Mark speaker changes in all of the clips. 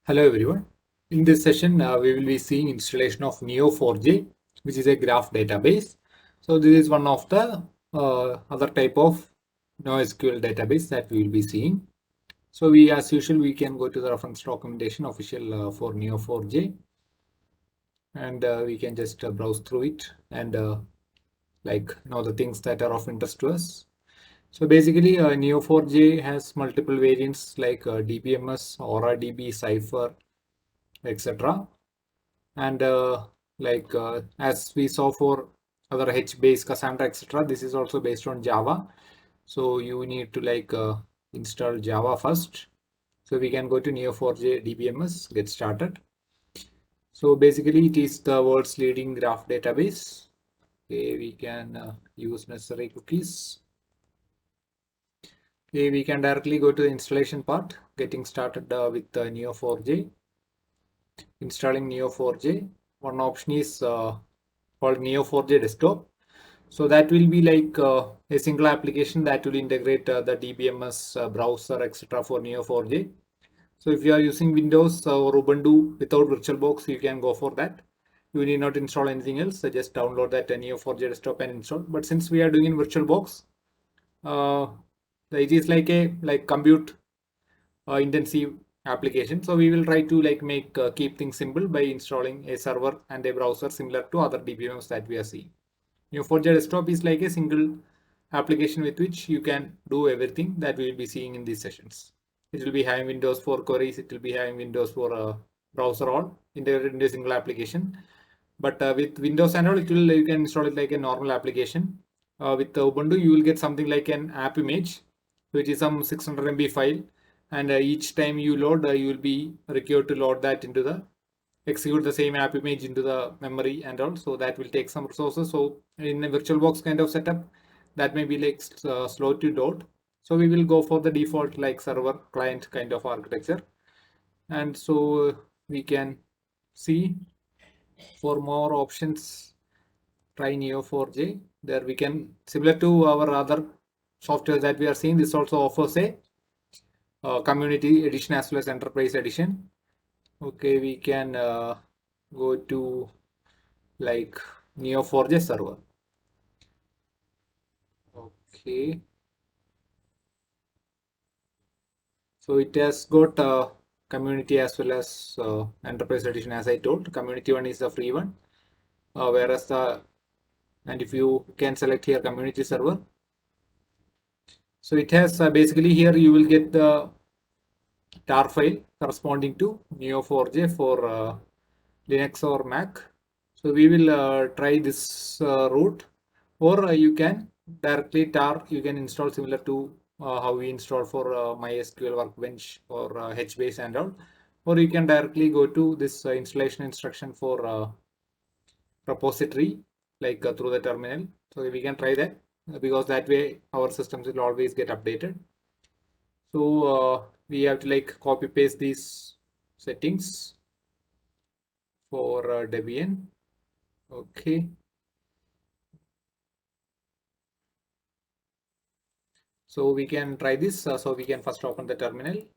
Speaker 1: Hello everyone. In this session, we will be seeing installation of Neo4j, which is a graph database. So this is one of the other type of NoSQL database that we will be seeing. So as usual, we can go to the reference documentation official for Neo4j, and we can just browse through it and know the things that are of interest to us. So basically, Neo4j has multiple variants like DBMS, AuraDB, Cypher, etc. And as we saw for other HBase, Cassandra, etc., this is also based on Java. So you need to install Java first. So we can go to Neo4j DBMS, get started. So basically it is the world's leading graph database. Okay, we can use necessary cookies. Okay, we can directly go to the installation part, getting started with Neo4j. Installing Neo4j. One option is called Neo4j Desktop. So that will be like a single application that will integrate the DBMS browser, etc. for Neo4j. So if you are using Windows or Ubuntu without VirtualBox, you can go for that. You need not install anything else. So just download that Neo4j Desktop and install. But since we are doing in VirtualBox, uh, it is like a compute intensive application. So we will try to make keep things simple by installing a server and a browser similar to other DBMs that we are seeing. Neo4j Desktop is like a single application with which you can do everything that we will be seeing in these sessions. It will be having Windows 4 queries. It will be having Windows 4 browser all integrated into a single application. But with Windows and all, you can install it like a normal application. With Ubuntu, you will get something like an app image, which is some 600 MB file. And each time you load, you will be required to load that into the execute the same app image into the memory and all. So that will take some resources. So in a VirtualBox kind of setup, that may be slow to load. So we will go for the default like server client kind of architecture. And so we can see for more options, try Neo4j. There we can, similar to our other software that we are seeing, this also offers a community edition as well as enterprise edition. Okay, we can go to like Neo4j server. Okay. So it has got community as well as enterprise edition, as I told. Community one is the free one, whereas and if you can select here community server. So it has basically here you will get the tar file corresponding to Neo4j for Linux or Mac. So we will try this route, or you can directly tar, you can install similar to how we install for MySQL Workbench or HBase and all, or you can directly go to this installation instruction for repository through the terminal. So we can try that because that way our systems will always get updated. So we have to copy paste these settings for Debian. Okay. So we can try this. So we can first open the terminal.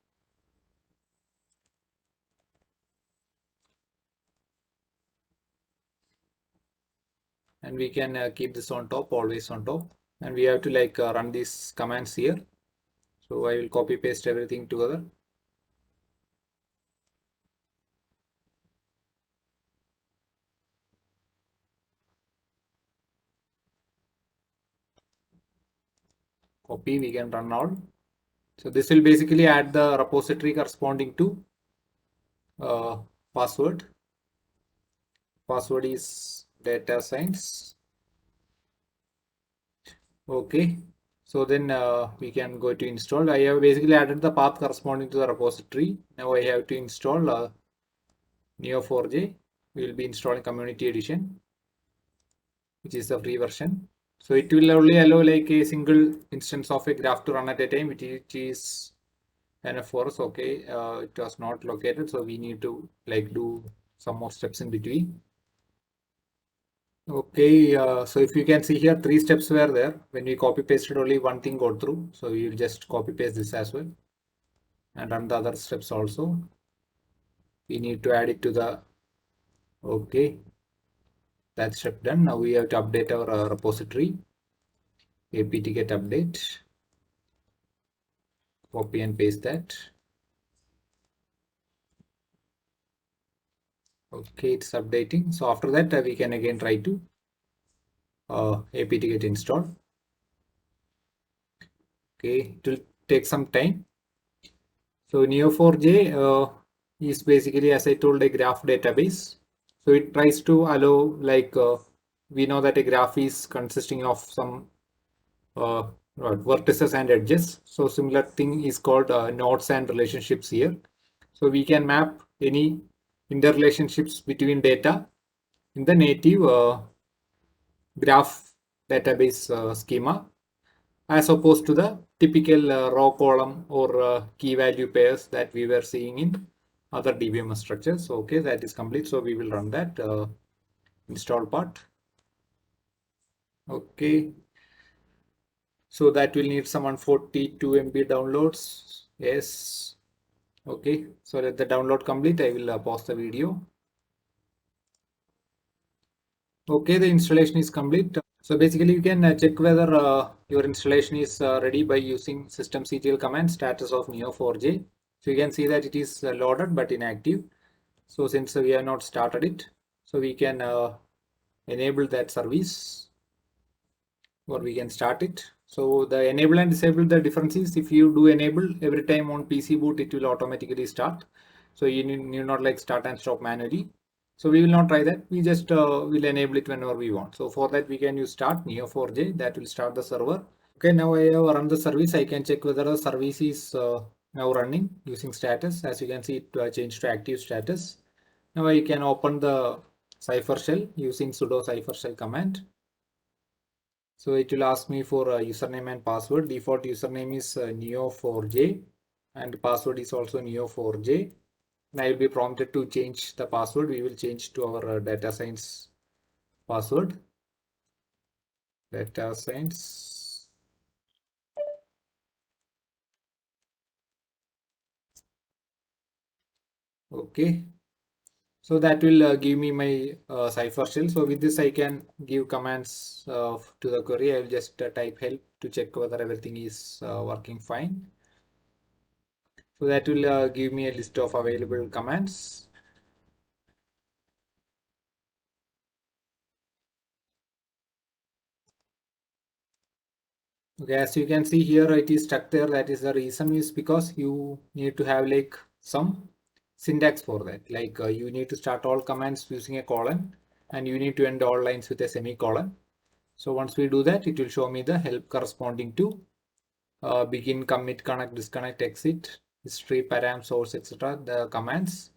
Speaker 1: And we can keep this on top, always on top. And we have to run these commands here. So I will copy paste everything together. Copy, we can run all. So this will basically add the repository corresponding to password. Password is data science. Okay. So then we can go to install. I have basically added the path corresponding to the repository. Now I have to install Neo4j. We will be installing community edition, which is the free version. So it will only allow like a single instance of a graph to run at a time, which is enough for us. Okay, it was not located, so we need to do some more steps in between. Okay, so if you can see here, 3 steps were there. When we copy pasted, only one thing got through. So we will just copy paste this as well and run the other steps also. we need to add it to the, okay, that step done. Now we have to update our repository, apt-get update, copy and paste that. Okay, it's updating. So after that, we can again try to apt-get install. Okay, it will take some time. So Neo4j is basically, as I told, a graph database. So it tries to allow, like, we know that a graph is consisting of some vertices and edges. So similar thing is called nodes and relationships here. So we can map any interrelationships between data in the native graph database schema, as opposed to the typical row column or key value pairs that we were seeing in other DBMS structures. So, okay, that is complete. So we will run that install part. Okay. So that will need some 142 MB downloads. Yes. Okay. So let the download complete. I will pause the video. Okay, the installation is complete. So basically you can check whether your installation is ready by using systemctl command status of Neo4j. So you can see that it is loaded but inactive. So since we have not started it, so we can enable that service, or we can start it. So the enable and disable, the difference is if you do enable, every time on PC boot it will automatically start. So you need not like start and stop manually. So we will not try that. We just will enable it whenever we want. So for that we can use start Neo4j, that will start the server. Okay, now I have run the service. I can check whether the service is now running using status. As you can see, it changed to active status. Now I can open the Cypher shell using sudo Cypher shell command. So it will ask me for a username and password. Default username is Neo4j and password is also Neo4j. And I will be prompted to change the password. We will change to our data science password. Data science. Okay. So that will give me my Cypher shell. So with this, I can give commands to the query. I will just type help to check whether everything is working fine. So that will give me a list of available commands. Okay, as you can see here, it is stuck there. That is the reason, is because you need to have like some syntax for that. Like you need to start all commands using a colon, and you need to end all lines with a semicolon. So once we do that, it will show me the help corresponding to begin, commit, connect, disconnect, exit, history, param, source, etc. The commands,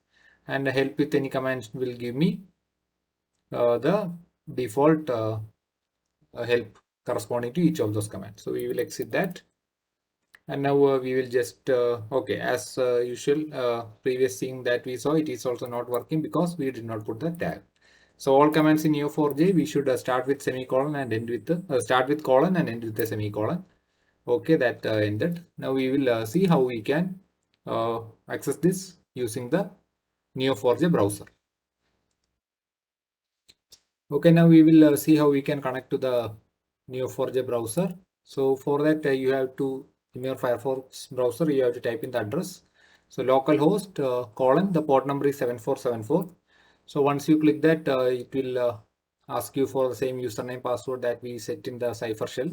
Speaker 1: and help with any commands will give me the default help corresponding to each of those commands. So we will exit that. And now we will just, okay, as usual, previous thing that we saw, it is also not working because we did not put the tag. So all commands in Neo4j, we should start with semicolon and end with the, start with colon and end with the semicolon. Okay, that ended. Now we will see how we can access this using the Neo4j browser. Okay, now we will see how we can connect to the Neo4j browser. So for that, you have to, in your Firefox browser, you have to type in the address. So localhost colon, the port number is 7474. So once you click that, it will ask you for the same username password that we set in the Cypher shell.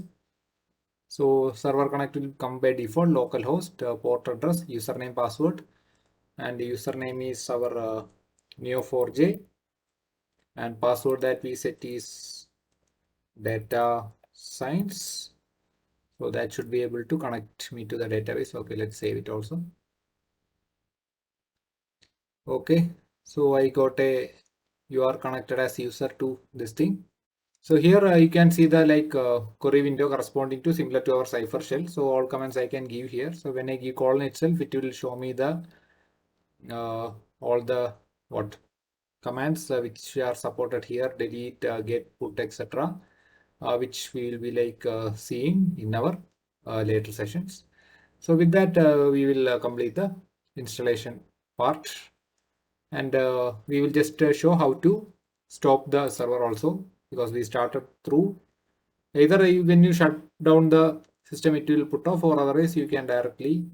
Speaker 1: So server connect will come by default, localhost, port address, username, password, and the username is our Neo4j, and password that we set is data science. So that should be able to connect me to the database. Okay, let's save it also. Okay, so I got a, you are connected as user to this thing. So here you can see the like query window corresponding to similar to our Cypher shell. So all commands I can give here. So when I give colon itself, it will show me the all the what commands which are supported here, delete, get, put, etc. Which we will be like seeing in our later sessions. So with that, we will complete the installation part. And we will just show how to stop the server also, because we started through either when you shut down the system it will put off, or otherwise you can directly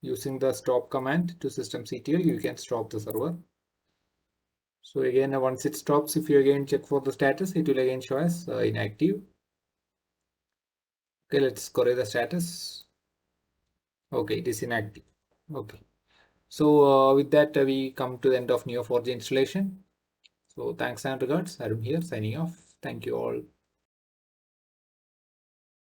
Speaker 1: using the stop command to systemctl you can stop the server. So again, once it stops, if you again check for the status, it will again show as inactive. Okay, let's query the status. Okay, it is inactive. Okay, so with that we come to the end of Neo4j installation. So thanks and regards. Arun here signing off. Thank you all.